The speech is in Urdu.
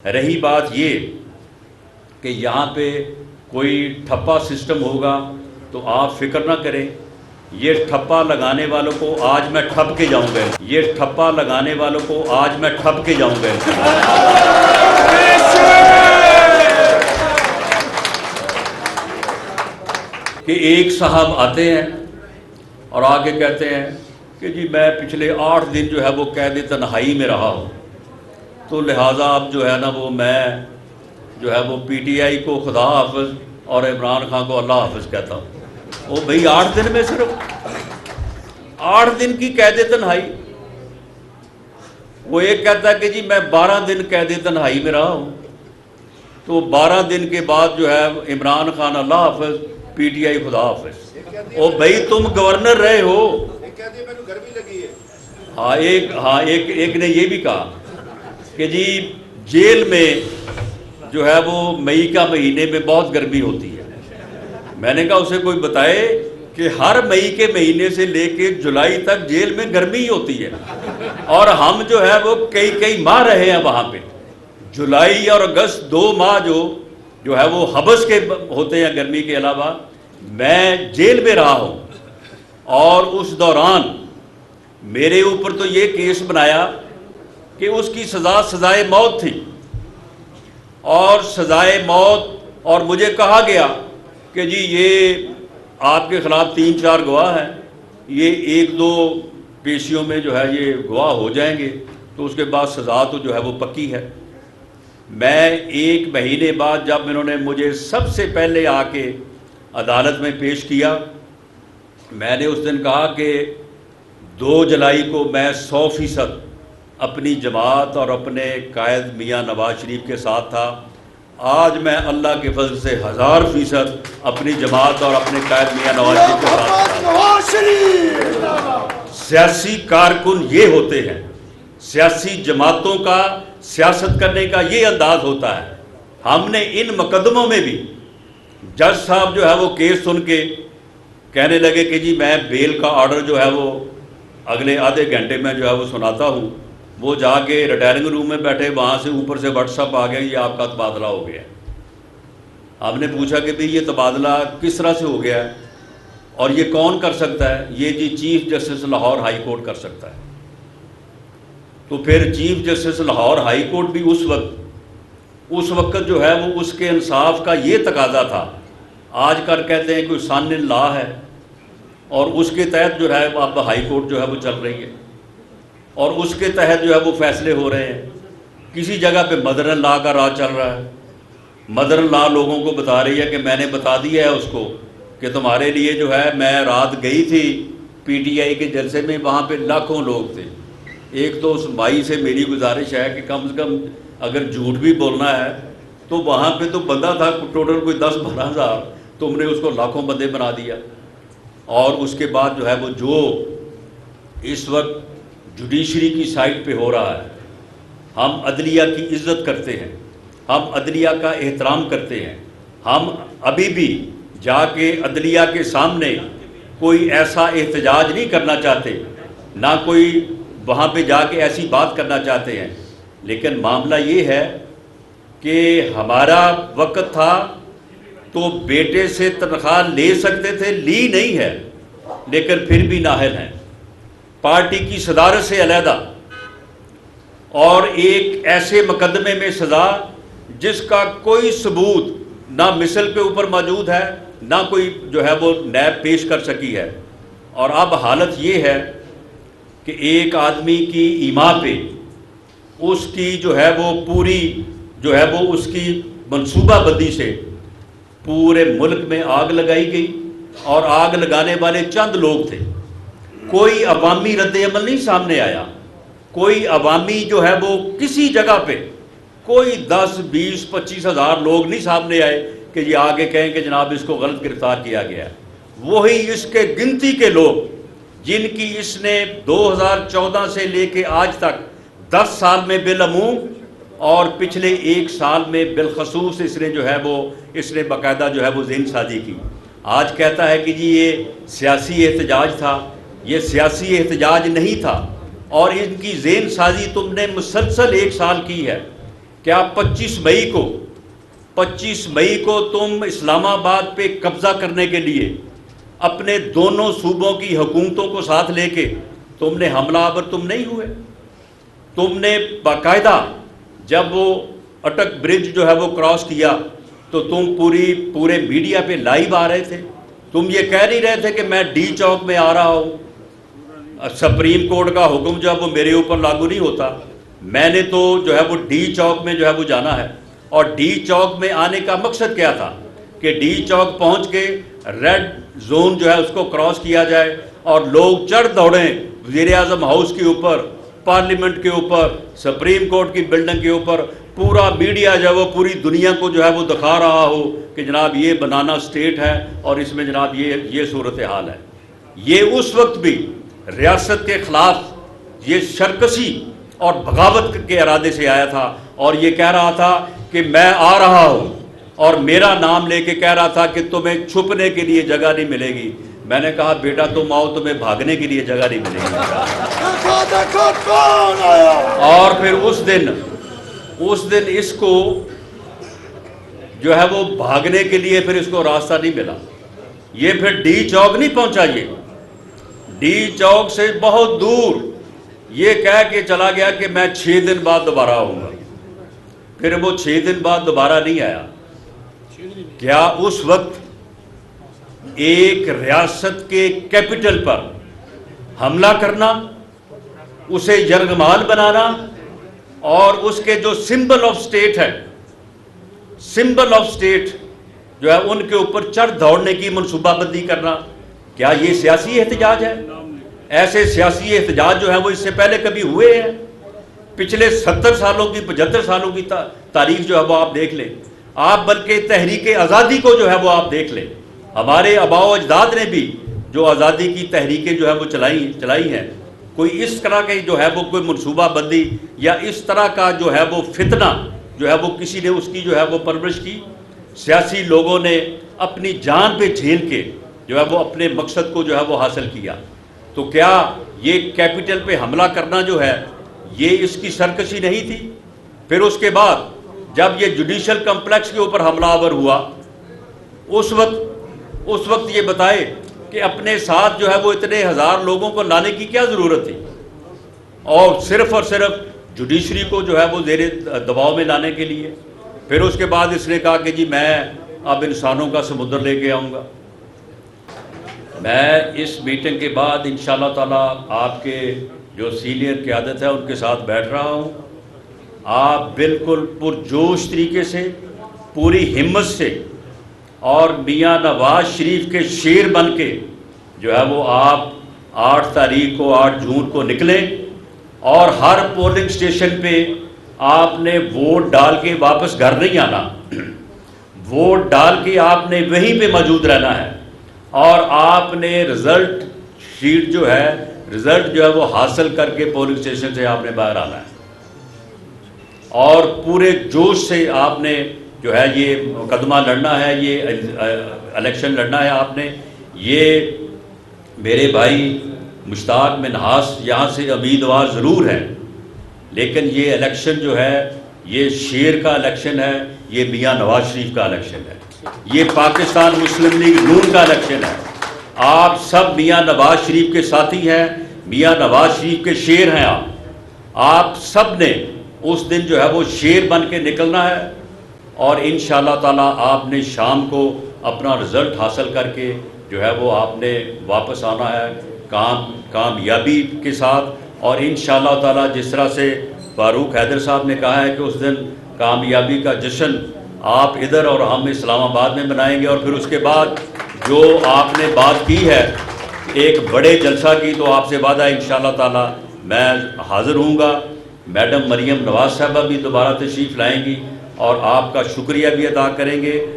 رہی بات یہ کہ یہاں پہ کوئی ٹھپا سسٹم ہوگا تو آپ فکر نہ کریں، یہ ٹھپا لگانے والوں کو آج میں ٹھپ کے جاؤں گا، یہ ٹھپا لگانے والوں کو آج میں ٹھپ کے جاؤں گا۔ کہ ایک صاحب آتے ہیں اور آگے کہتے ہیں کہ جی میں پچھلے 8 دن جو ہے وہ قید تنہائی میں رہا ہوں، تو لہٰذا اب جو ہے نا وہ میں جو ہے وہ پی ٹی آئی کو خدا حافظ اور عمران خان کو اللہ حافظ کہتا ہوں۔ وہ بھئی 8 دن میں صرف 8 دن کی قید تنہائی، وہ ایک کہتا ہے کہ جی میں 12 دن قید تنہائی میں رہا ہوں، تو 12 دن کے بعد جو ہے عمران خان اللہ حافظ، پی ٹی آئی خدا حافظ۔ او بھئی تم گورنر رہے ہو۔ ہاں ایک نے یہ بھی کہا کہ جی جیل میں جو ہے وہ مئی کا مہینے میں بہت گرمی ہوتی ہے۔ میں نے کہا اسے کوئی بتائے کہ ہر مئی کے مہینے سے لے کے جولائی تک جیل میں گرمی ہی ہوتی ہے، اور ہم جو ہے وہ کئی ماہ رہے ہیں وہاں پہ۔ جولائی اور اگست 2 ماہ جو ہے وہ حبس کے ہوتے ہیں گرمی کے علاوہ، میں جیل میں رہا ہوں، اور اس دوران میرے اوپر تو یہ کیس بنایا کہ اس کی سزائے موت تھی، اور سزائے موت، اور مجھے کہا گیا کہ جی یہ آپ کے خلاف 3-4 گواہ ہیں، یہ 1-2 پیشیوں میں جو ہے یہ گواہ ہو جائیں گے تو اس کے بعد سزا تو جو ہے وہ پکی ہے۔ میں 1 مہینے بعد جب انہوں نے مجھے سب سے پہلے آ کے عدالت میں پیش کیا، میں نے اس دن کہا کہ 2 جولائی کو میں 100% اپنی جماعت اور اپنے قائد میاں نواز شریف کے ساتھ تھا۔ آج میں اللہ کے فضل سے 1000% اپنی جماعت اور اپنے قائد میاں نواز شریف کے ساتھ تھا۔ سیاسی کارکن یہ ہوتے ہیں، سیاسی جماعتوں کا سیاست کرنے کا یہ انداز ہوتا ہے۔ ہم نے ان مقدموں میں بھی جج صاحب جو ہے وہ کیس سن کے کہنے لگے کہ جی میں بیل کا آرڈر جو ہے وہ اگلے آدھے گھنٹے میں جو ہے وہ سناتا ہوں، وہ جا کے ریٹائرنگ روم میں بیٹھے، وہاں سے اوپر سے واٹس ایپ آ گیا یہ آپ کا تبادلہ ہو گیا۔ ہم نے پوچھا کہ بھئی یہ تبادلہ کس طرح سے ہو گیا ہے اور یہ کون کر سکتا ہے؟ یہ جی chief justice Lahore high court کر سکتا ہے۔ تو پھر chief justice Lahore high court بھی اس وقت جو ہے وہ اس کے انصاف کا یہ تقاضا تھا، آج کل کہتے ہیں کوئی سان لا ہے، اور اس کے تحت جو ہے اب ہائی کورٹ جو ہے وہ چل رہی ہے، اور اس کے تحت جو ہے وہ فیصلے ہو رہے ہیں۔ کسی جگہ پہ مدر لا کا راج چل رہا ہے، مدر لا لوگوں کو بتا رہی ہے کہ میں نے بتا دیا ہے اس کو کہ تمہارے لیے جو ہے میں رات گئی تھی پی ٹی آئی کے جلسے میں، وہاں پہ لاکھوں لوگ تھے۔ ایک تو اس مائی سے میری گزارش ہے کہ کم سے کم اگر جھوٹ بھی بولنا ہے تو وہاں پہ تو بندہ تھا ٹوٹل کوئی 10-12 ہزار، تم نے اس کو لاکھوں بندے بنا دیا۔ اور اس کے بعد جو ہے وہ جو اس وقت جوڈیشری کی سائٹ پہ ہو رہا ہے، ہم عدلیہ کی عزت کرتے ہیں، ہم عدلیہ کا احترام کرتے ہیں، ہم ابھی بھی جا کے عدلیہ کے سامنے کوئی ایسا احتجاج نہیں کرنا چاہتے، نہ کوئی وہاں پہ جا کے ایسی بات کرنا چاہتے ہیں، لیکن معاملہ یہ ہے کہ ہمارا وقت تھا تو بیٹے سے تنخواہ لے سکتے تھے، لی نہیں ہے، لیکن پھر بھی نااہل ہیں، پارٹی کی صدارت سے علیحدہ، اور ایک ایسے مقدمے میں سزا جس کا کوئی ثبوت نہ مثل کے اوپر موجود ہے، نہ کوئی جو ہے وہ نیب پیش کر سکی ہے۔ اور اب حالت یہ ہے کہ ایک آدمی کی ایما پہ اس کی جو ہے وہ پوری جو ہے وہ اس کی منصوبہ بندی سے پورے ملک میں آگ لگائی گئی، اور آگ لگانے والے چند لوگ تھے۔ کوئی عوامی رد عمل نہیں سامنے آیا، کوئی عوامی جو ہے وہ کسی جگہ پہ کوئی 10-20-25 ہزار لوگ نہیں سامنے آئے کہ یہ آگے کہیں کہ جناب اس کو غلط گرفتار کیا گیا ہے۔ وہی اس کے گنتی کے لوگ جن کی اس نے 2014 سے لے کے آج تک 10 سال میں بالعموم اور پچھلے 1 سال میں بالخصوص اس نے باقاعدہ جو ہے وہ ذہن سازی کی۔ آج کہتا ہے کہ جی یہ سیاسی احتجاج تھا، یہ سیاسی احتجاج نہیں تھا، اور ان کی ذہن سازی تم نے مسلسل 1 سال کی ہے کیا 25 مئی کو تم اسلام آباد پہ قبضہ کرنے کے لیے اپنے دونوں صوبوں کی حکومتوں کو ساتھ لے کے تم نے حملہ آور تم نہیں ہوئے؟ تم نے باقاعدہ جب وہ اٹک برج جو ہے وہ کراس کیا تو تم پورے میڈیا پہ لائیو آ رہے تھے. تم یہ کہہ نہیں رہے تھے کہ میں ڈی چوک میں آ رہا ہوں, سپریم کورٹ کا حکم جو ہے وہ میرے اوپر لاگو نہیں ہوتا. میں نے تو جو ہے وہ ڈی چوک میں جو ہے وہ جانا ہے, اور ڈی چوک میں آنے کا مقصد کیا تھا کہ ڈی چوک پہنچ کے ریڈ زون جو ہے اس کو کراس کیا جائے اور لوگ چڑھ دوڑیں وزیر اعظم ہاؤس کے اوپر, پارلیمنٹ کے اوپر, سپریم کورٹ کی بلڈنگ کے اوپر. پورا میڈیا جو ہے وہ پوری دنیا کو جو ہے وہ دکھا رہا ہو کہ جناب یہ بنانا اسٹیٹ ہے اور اس میں جناب یہ صورتحال ہے. یہ اس وقت بھی ریاست کے خلاف یہ شرکسی اور بغاوت کے ارادے سے آیا تھا, اور یہ کہہ رہا تھا کہ میں آ رہا ہوں, اور میرا نام لے کے کہہ رہا تھا کہ تمہیں چھپنے کے لیے جگہ نہیں ملے گی. میں نے کہا بیٹا تم آؤ, تمہیں بھاگنے کے لیے جگہ نہیں ملے گی. اور پھر اس دن اس کو جو ہے وہ بھاگنے کے لیے پھر اس کو راستہ نہیں ملا. یہ پھر ڈی چوک نہیں پہنچا, یہ ڈی چوک سے بہت دور یہ کہہ کے چلا گیا کہ میں 6 دن بعد دوبارہ آؤں گا. پھر وہ 6 دن بعد دوبارہ نہیں آیا. کیا اس وقت ایک ریاست کے کیپٹل پر حملہ کرنا, اسے یرغمال بنانا, اور اس کے جو سمبل آف سٹیٹ ہے, سمبل آف سٹیٹ جو ہے ان کے اوپر چڑھ دوڑنے کی منصوبہ بندی کرنا, کیا یہ سیاسی احتجاج ہے؟ ایسے سیاسی احتجاج جو ہے وہ اس سے پہلے کبھی ہوئے ہیں؟ پچھلے 70 سالوں کی 75 سالوں کی تاریخ جو ہے وہ آپ دیکھ لیں. آپ بلکہ تحریک آزادی کو جو ہے وہ آپ دیکھ لیں. ہمارے آباء و اجداد نے بھی جو آزادی کی تحریکیں جو ہے وہ چلائی ہیں, کوئی اس طرح کے جو ہے وہ کوئی منصوبہ بندی یا اس طرح کا جو ہے وہ فتنہ جو ہے وہ کسی نے اس کی جو ہے وہ پرورش کی؟ سیاسی لوگوں نے اپنی جان پہ جھیل کے جو ہے وہ اپنے مقصد کو جو ہے وہ حاصل کیا. تو کیا یہ کیپٹل پہ حملہ کرنا جو ہے یہ اس کی سرکشی نہیں تھی؟ پھر اس کے بعد جب یہ جوڈیشل کمپلیکس کے اوپر حملہ آور ہوا, اس وقت یہ بتائے کہ اپنے ساتھ جو ہے وہ اتنے ہزار لوگوں کو لانے کی کیا ضرورت تھی, اور صرف جوڈیشری کو جو ہے وہ زیر دباؤ میں لانے کے لیے. پھر اس کے بعد اس نے کہا کہ جی میں اب انسانوں کا سمندر لے کے آؤں گا. میں اس میٹنگ کے بعد انشاءاللہ تعالیٰ آپ کے جو سینئر قیادت ہے ان کے ساتھ بیٹھ رہا ہوں. آپ بالکل پرجوش طریقے سے, پوری ہمت سے, اور میاں نواز شریف کے شیر بن کے جو ہے وہ آپ 8 تاریخ کو 8 جون کو نکلیں, اور ہر پولنگ سٹیشن پہ آپ نے ووٹ ڈال کے واپس گھر نہیں آنا. ووٹ ڈال کے آپ نے وہیں پہ موجود رہنا ہے, اور آپ نے رزلٹ شیٹ جو ہے وہ حاصل کر کے پولنگ سٹیشن سے آپ نے باہر آنا ہے, اور پورے جوش سے آپ نے جو ہے یہ مقدمہ لڑنا ہے, یہ الیکشن لڑنا ہے آپ نے. یہ میرے بھائی مشتاق منہاس یہاں سے امیدوار ضرور ہیں, لیکن یہ الیکشن جو ہے یہ شیر کا الیکشن ہے, یہ میاں نواز شریف کا الیکشن ہے, یہ پاکستان مسلم لیگ نون کا الیکشن ہے. آپ سب میاں نواز شریف کے ساتھی ہیں, میاں نواز شریف کے شیر ہیں. آپ سب نے اس دن جو ہے وہ شیر بن کے نکلنا ہے, اور انشاءاللہ تعالیٰ آپ نے شام کو اپنا رزلٹ حاصل کر کے جو ہے وہ آپ نے واپس آنا ہے کامیابی کے ساتھ. اور انشاءاللہ تعالیٰ جس طرح سے فاروق حیدر صاحب نے کہا ہے کہ اس دن کامیابی کا جشن آپ ادھر اور ہم اسلام آباد میں منائیں گے, اور پھر اس کے بعد جو آپ نے بات کی ہے ایک بڑے جلسہ کی, تو آپ سے وعدہ ہے انشاءاللہ تعالیٰ میں حاضر ہوں گا. میڈم مریم نواز صاحبہ بھی دوبارہ تشریف لائیں گی, اور آپ کا شکریہ بھی ادا کریں گے.